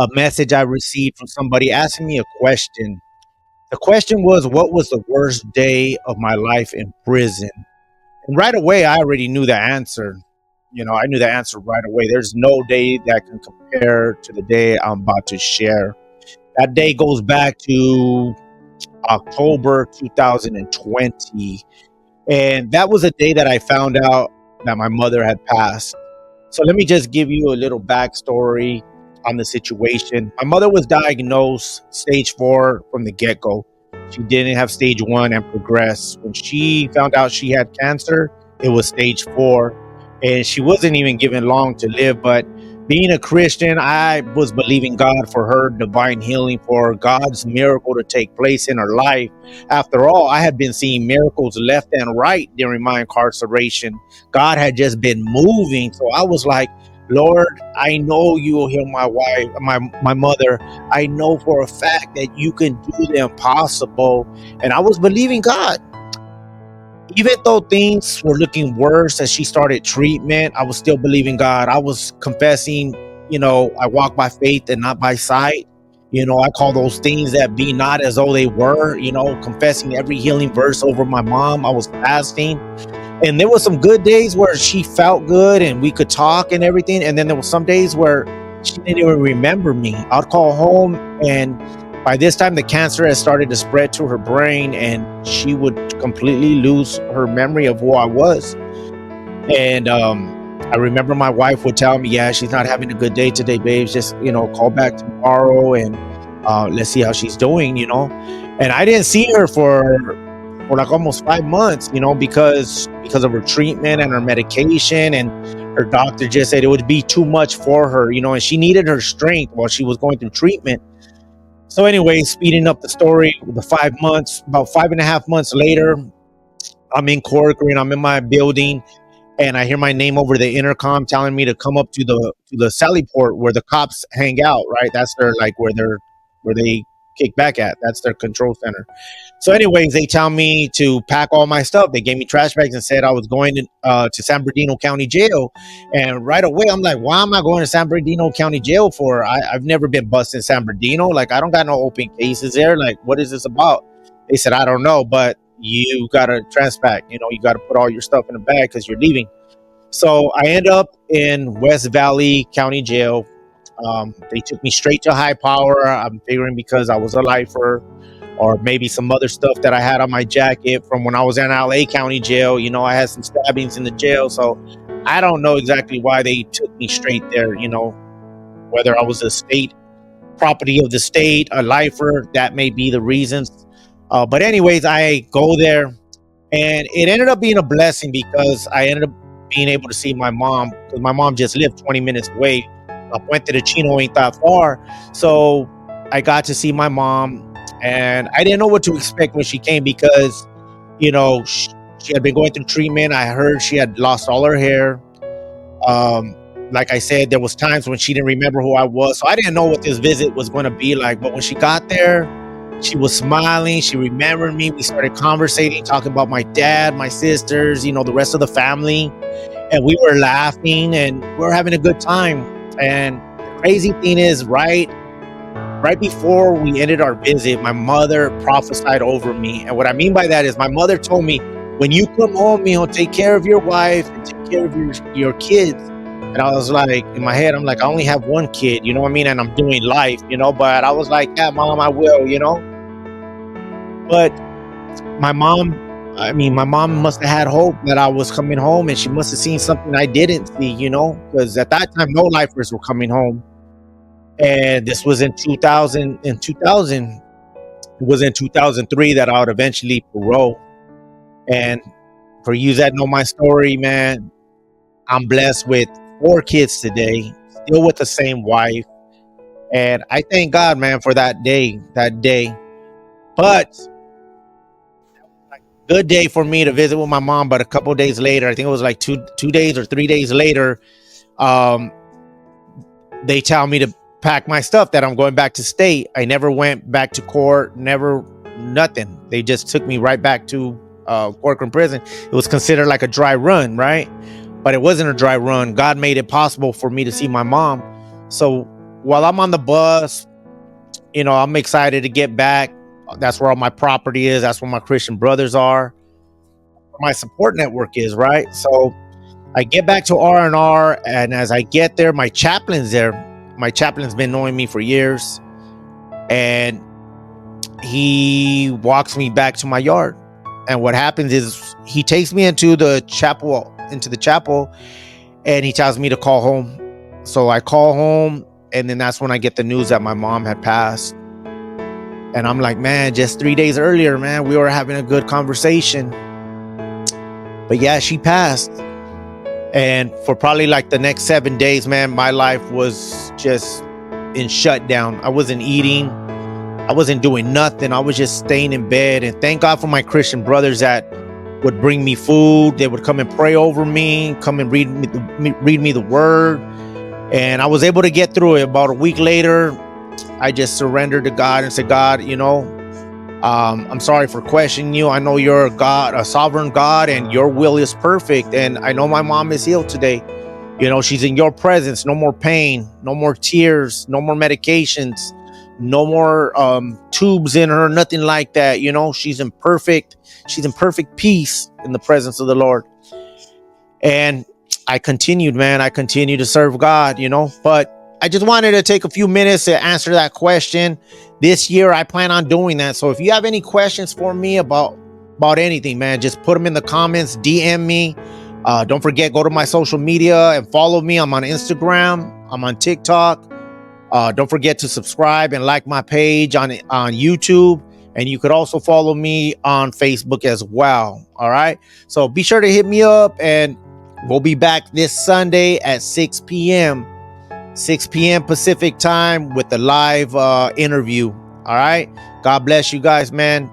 a message I received from somebody asking me a question. The question was, what was the worst day of my life in prison? And right away, I already knew the answer. I knew the answer right away. There's no day that can compare to the day I'm about to share. That day goes back to October 2020. And that was a day that I found out that my mother had passed. So let me just give you a little backstory on the situation. My mother was diagnosed stage 4 from the get go. She didn't have stage 1 and progress. When she found out she had cancer, it was stage 4. And she wasn't even given long to live. But being a Christian, I was believing God for her divine healing, for God's miracle to take place in her life. After all, I had been seeing miracles left and right during my incarceration. God had just been moving. So I was like, Lord, I know you will heal my wife, my mother. I know for a fact that you can do the impossible. And I was believing God. Even though things were looking worse as she started treatment, I was still believing God. I was confessing, I walk by faith and not by sight. I call those things that be not as though they were, confessing every healing verse over my mom. I was fasting. And there were some good days where she felt good and we could talk and everything. And then there were some days where she didn't even remember me. I'd call home, and by this time the cancer had started to spread to her brain, and she would completely lose her memory of who I was. And I remember my wife would tell me, yeah, she's not having a good day today, babes. Just, call back tomorrow and let's see how she's doing. And I didn't see her for like almost 5 months, because of her treatment and her medication. And her doctor just said it would be too much for her, and she needed her strength while she was going through treatment. So anyway, speeding up the story, the 5 months, about 5.5 months later, I'm in Corcoran, I'm in my building, and I hear my name over the intercom telling me to come up to the Sally Port where the cops hang out, right? That's their, like, where they kick back at. That's their control center. So, anyways, they tell me to pack all my stuff. They gave me trash bags and said I was going to San Bernardino County Jail. And right away, I'm like, why am I going to San Bernardino County Jail for? I've never been busted in San Bernardino. Like, I don't got no open cases there. Like, what is this about? They said, I don't know, but you got to transpack. You got to put all your stuff in a bag because you're leaving. So I end up in West Valley County Jail. They took me straight to high power. I'm figuring because I was a lifer, or maybe some other stuff that I had on my jacket from when I was in LA County Jail. I had some stabbings in the jail. So I don't know exactly why they took me straight there, whether I was a state property of the state, a lifer, that may be the reasons. But anyways, I go there, and it ended up being a blessing because I ended up being able to see my mom, because my mom just lived 20 minutes away. Puente de Chino ain't that far. So I got to see my mom, and I didn't know what to expect when she came because, she had been going through treatment. I heard she had lost all her hair. Like I said, there was times when she didn't remember who I was. So I didn't know what this visit was going to be like. But when she got there, she was smiling. She remembered me. We started conversating, talking about my dad, my sisters, the rest of the family. And we were laughing and we were having a good time. And the crazy thing is, right before we ended our visit, my mother prophesied over me. And what I mean by that is my mother told me, when you come home, take care of your wife and take care of your kids. And I was like, in my head, I'm like, I only have one kid, you know what I mean? And I'm doing life, but I was like, yeah, mom, I will, But my mom must have had hope that I was coming home, and she must have seen something I didn't see, because at that time, no lifers were coming home. And this was in 2000. It was in 2003 that I would eventually parole. And for you that know my story, man, I'm blessed with 4 kids today, still with the same wife. And I thank God, man, for that day. But good day for me to visit with my mom. But a couple days later, I think it was like two days or 3 days later, they tell me to pack my stuff, that I'm going back to state. I never went back to court, never, nothing. They just took me right back to Corcoran prison. It was considered like a dry run, right? But it wasn't a dry run. God made it possible for me to see my mom. So while I'm on the bus, I'm excited to get back. That's where all my property is. That's where my Christian brothers are. Where my support network is, right? So I get back to R&R, and as I get there, my chaplain's there. My chaplain's been knowing me for years, and he walks me back to my yard. And what happens is he takes me into the chapel, and he tells me to call home. So I call home, and then that's when I get the news that my mom had passed. And I'm like, man, just 3 days earlier, man, we were having a good conversation. But yeah, she passed. And for probably like the next 7 days, man, my life was just in shutdown. I wasn't eating. I wasn't doing nothing. I was just staying in bed. And thank God for my Christian brothers that would bring me food. They would come and pray over me, come and read me the word. And I was able to get through it. About a week later, I just surrendered to God and said, God, I'm sorry for questioning you. I know you're a God, a sovereign God, and your will is perfect. And I know my mom is healed today. She's in your presence. No more pain, no more tears, no more medications, no more tubes in her, nothing like that. She's in perfect peace in the presence of the Lord. And I continued, man. I continued to serve God, but I just wanted to take a few minutes to answer that question. This year, I plan on doing that. So if you have any questions for me about anything, man, just put them in the comments, DM me. Don't forget, go to my social media and follow me. I'm on Instagram. I'm on TikTok. Don't forget to subscribe and like my page on YouTube. And you could also follow me on Facebook as well. All right. So be sure to hit me up, and we'll be back this Sunday at 6 p.m. Pacific time with the live interview. All right. God bless you guys, man.